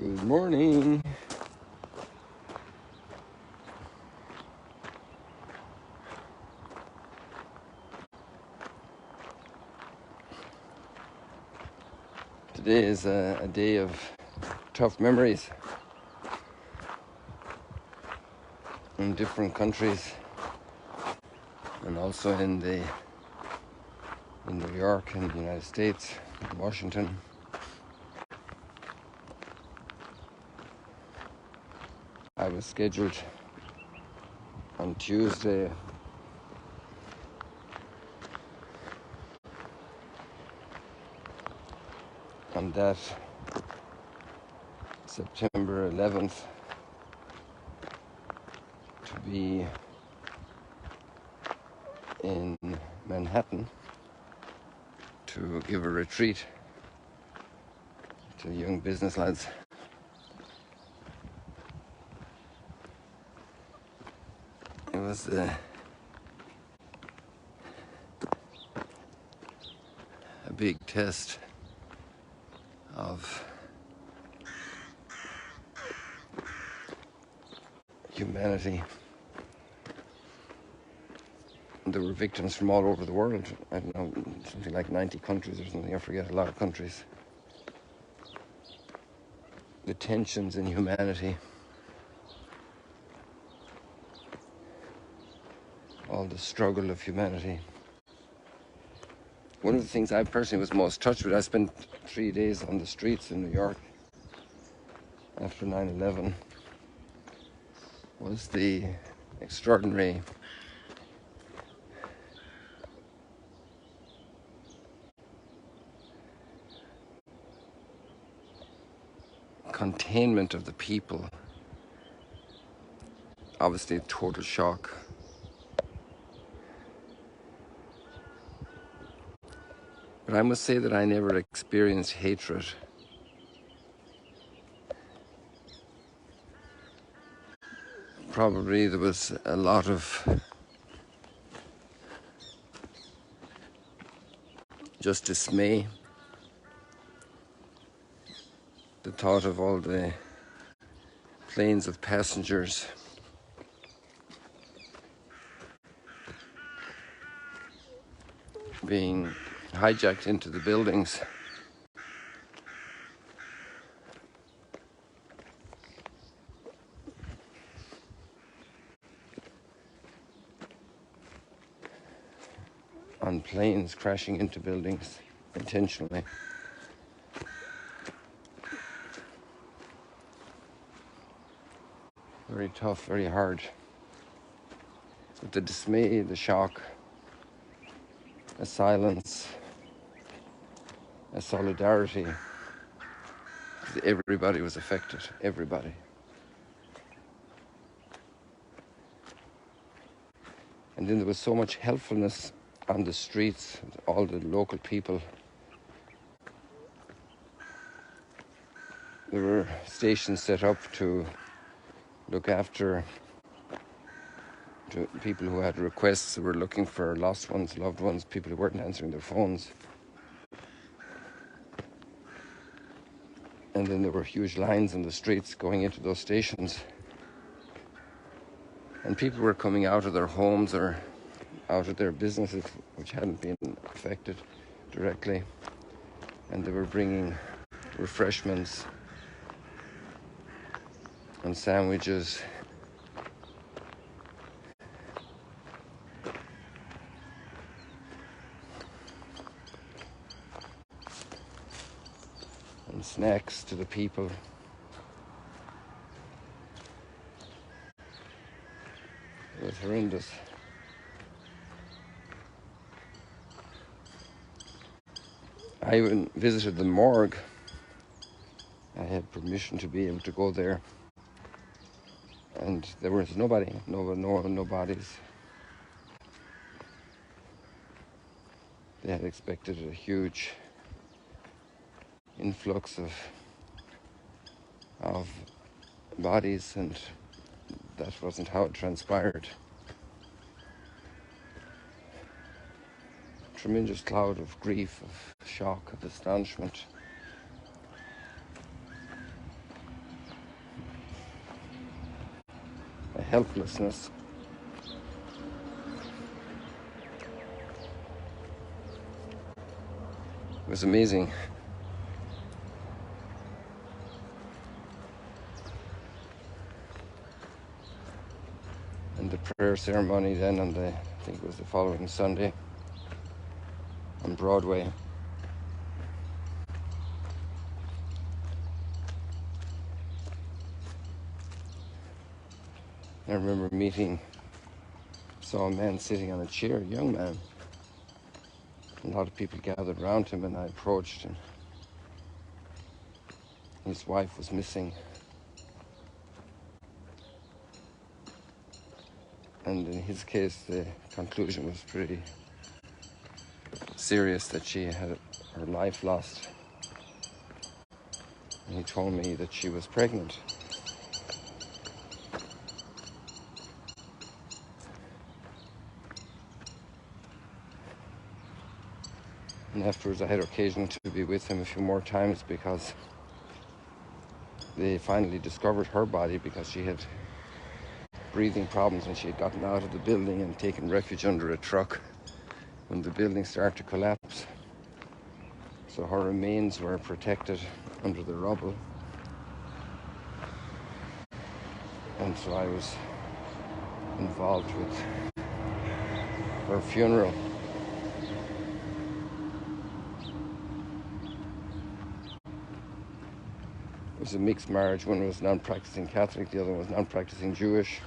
Good morning. Today is a day of tough memories in different countries, and also in New York, in the United States, in Washington. I was scheduled on Tuesday on that September 11th to be in Manhattan to give a retreat to young business lads. It was a big test of humanity. There were victims from all over the world. I don't know, something like 90 countries or something. I forget, a lot of countries. The tensions in humanity, all the struggle of humanity. One of the things I personally was most touched with, I spent 3 days on the streets in New York after 9/11, was the extraordinary containment of the people. Obviously a total shock. But I must say that I never experienced hatred. Probably there was a lot of just dismay. The thought of all the planes of passengers being hijacked into the buildings. On planes crashing into buildings intentionally. Very tough, very hard. But the dismay, the shock, a silence, a solidarity. Everybody was affected, everybody. And then there was so much helpfulness on the streets, all the local people. There were stations set up to look after people who had requests, who were looking for lost ones, loved ones, people who weren't answering their phones. And then there were huge lines in the streets going into those stations. And people were coming out of their homes or out of their businesses, which hadn't been affected directly. And they were bringing refreshments and sandwiches. And snacks to the people. It was horrendous. I even visited the morgue. I had permission to be able to go there. And there was nobody, no bodies. They had expected a huge influx of bodies, and that wasn't how it transpired. Tremendous cloud of grief, of shock, of astonishment. helplessness. It was amazing. And the prayer ceremony then on I think it was the following Sunday on Broadway. I remember saw a man sitting on a chair, a young man. A lot of people gathered around him, and I approached him. His wife was missing. And in his case, the conclusion was pretty serious, that she had her life lost. And he told me that she was pregnant. And afterwards I had occasion to be with him a few more times, because they finally discovered her body, because she had breathing problems when she had gotten out of the building and taken refuge under a truck when the building started to collapse. So her remains were protected under the rubble. And so I was involved with her funeral. It was a mixed marriage. One was non-practicing Catholic, the other was non-practicing Jewish.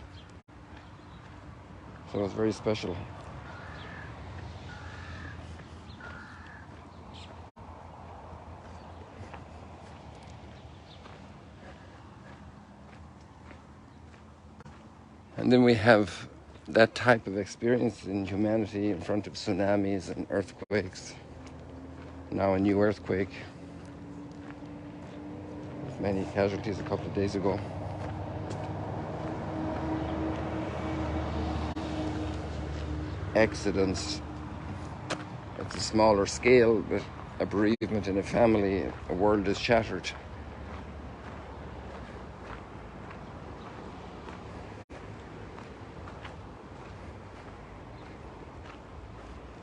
So it was very special. And then we have that type of experience in humanity in front of tsunamis and earthquakes. Now a new earthquake with many casualties a couple of days ago. Accidents at a smaller scale, but a bereavement in a family, a world is shattered.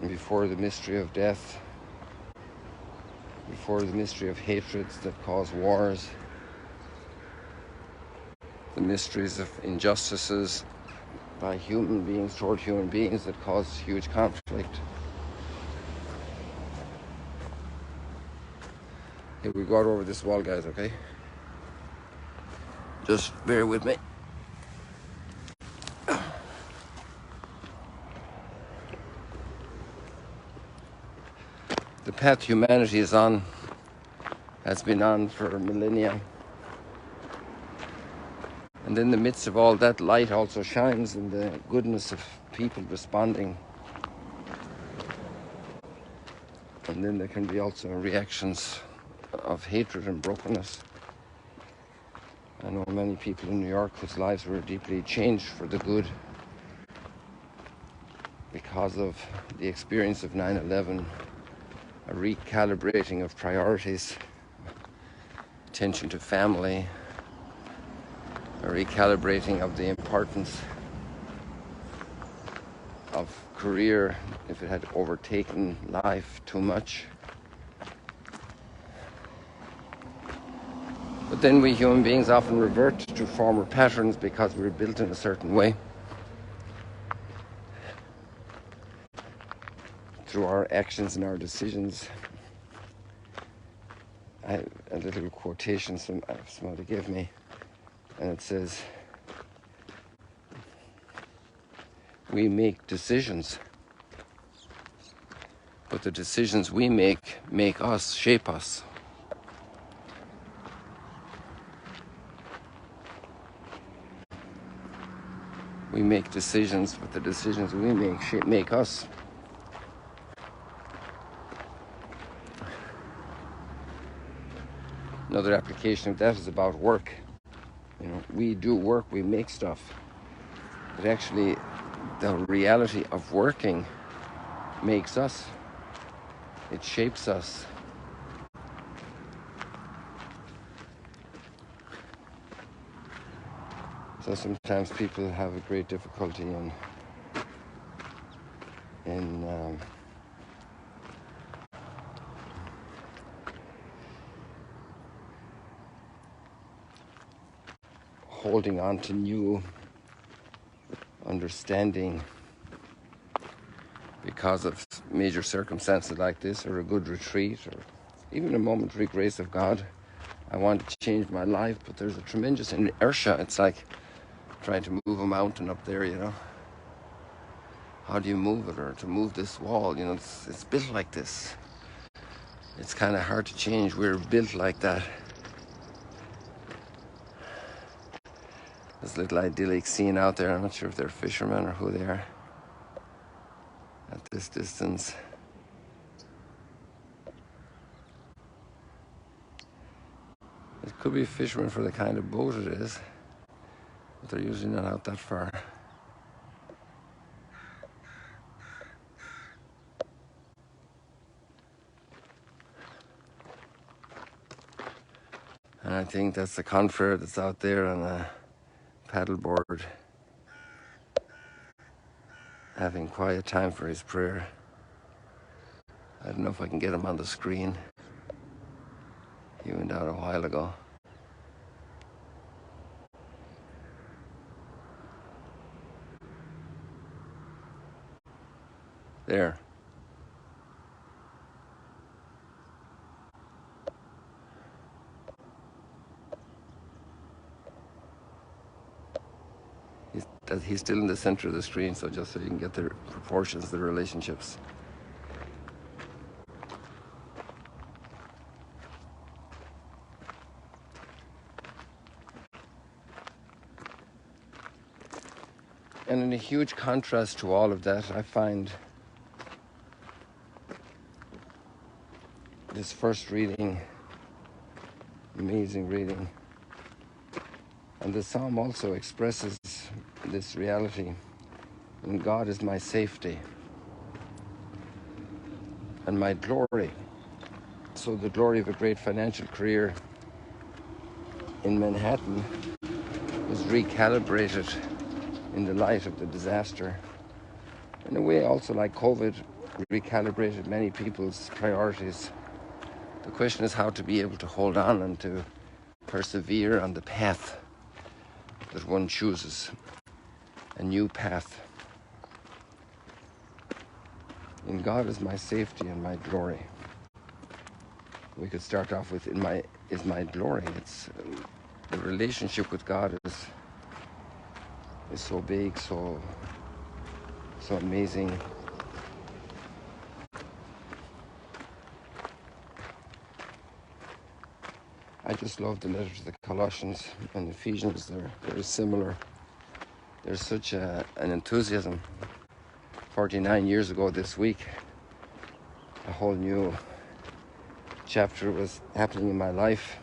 And before the mystery of death, before the mystery of hatreds that cause wars, the mysteries of injustices by human beings toward human beings that cause huge conflict. Here, we go out over this wall, guys, okay? Just bear with me. The path humanity is on has been on for millennia. And in the midst of all that, light also shines in the goodness of people responding. And then there can be also reactions of hatred and brokenness. I know many people in New York whose lives were deeply changed for the good because of the experience of 9/11, a recalibrating of priorities, attention to family, a recalibrating of the importance of career if it had overtaken life too much. But then we human beings often revert to former patterns because we're built in a certain way. Through our actions and our decisions. I have a little quotation somebody gave me, and it says, "We make decisions, but the decisions we make us, shape us." We make decisions, but the decisions we make us. Another application of that is about work. You know, we do work, we make stuff. But actually, the reality of working makes us. It shapes us. So sometimes people have a great difficulty in holding on to new understanding because of major circumstances like this, or a good retreat, or even a momentary grace of God. I want to change my life, but there's a tremendous inertia. It's like trying to move a mountain up there, you know. How do you move it? Or to move this wall, you know, it's built like this. It's kind of hard to change. We're built like that. This little idyllic scene out there, I'm not sure if they're fishermen or who they are at this distance. It could be fishermen for the kind of boat it is, but they're usually not out that far. And I think that's the confrere that's out there on a paddleboard, having quiet time for his prayer. I don't know if I can get him on the screen. He went out a while ago. There. He's still in the center of the screen, so just so you can get the proportions, the relationships. And in a huge contrast to all of that, I find this first reading, amazing reading. And the psalm also expresses this reality. And God is my safety and my glory. So the glory of a great financial career in Manhattan was recalibrated in the light of the disaster. In a way, also like COVID, recalibrated many people's priorities. The question is how to be able to hold on and to persevere on the path that one chooses, a new path. In God is my safety and my glory. We could start off with is my glory. It's the relationship with God is so big, so amazing. I just love the letter to the Colossians and Ephesians. They're very similar. There's such an enthusiasm. 49 years ago this week, a whole new chapter was happening in my life.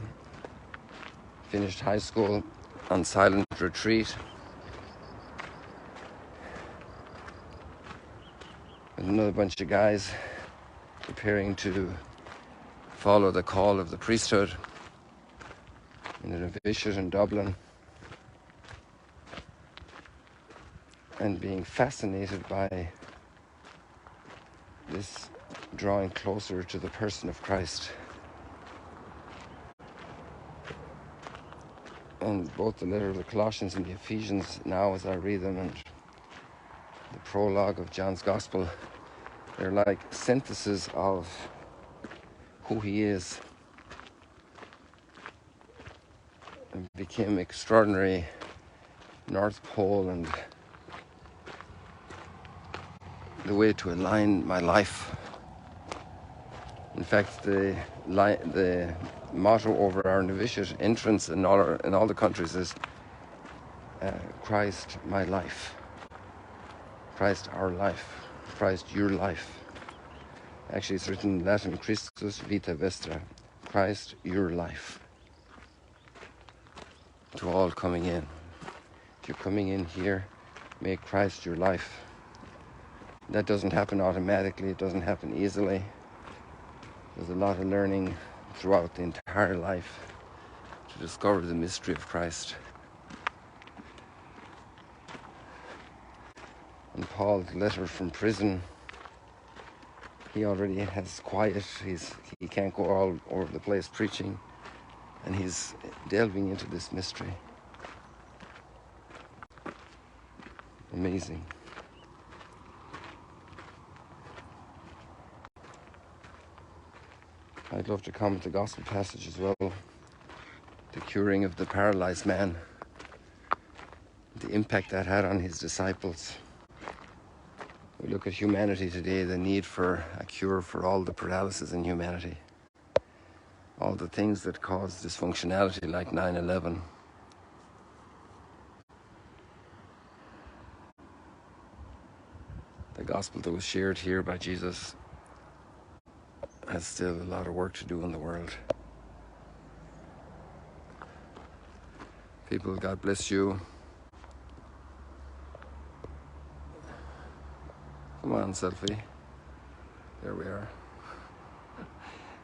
Finished high school on silent retreat with another bunch of guys preparing to follow the call of the priesthood in the novitiate in Dublin, and being fascinated by this drawing closer to the person of Christ. And both the letter of the Colossians and the Ephesians, now as I read them, and the prologue of John's Gospel, they're like synthesis of who he is. And became extraordinary North Pole and the way to align my life. In fact, the motto over our novitiate entrance in all the countries is Christ my life, Christ our life, Christ your life. Actually, it's written in Latin, Christus vita vestra, Christ your life. To all coming in. If you're coming in here, make Christ your life. That doesn't happen automatically, it doesn't happen easily. There's a lot of learning throughout the entire life to discover the mystery of Christ. called Letter from Prison. He already has quiet. He can't go all over the place preaching, and he's delving into this mystery. Amazing. I'd love to comment the gospel passage as well. The curing of the paralyzed man. The impact that had on his disciples. We look at humanity today, the need for a cure for all the paralysis in humanity. All the things that cause dysfunctionality like 9/11. The gospel that was shared here by Jesus has still a lot of work to do in the world. People, God bless you. Come on, selfie. There we are.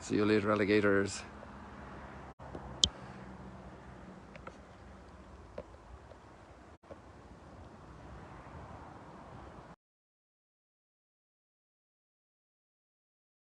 See you later, alligators.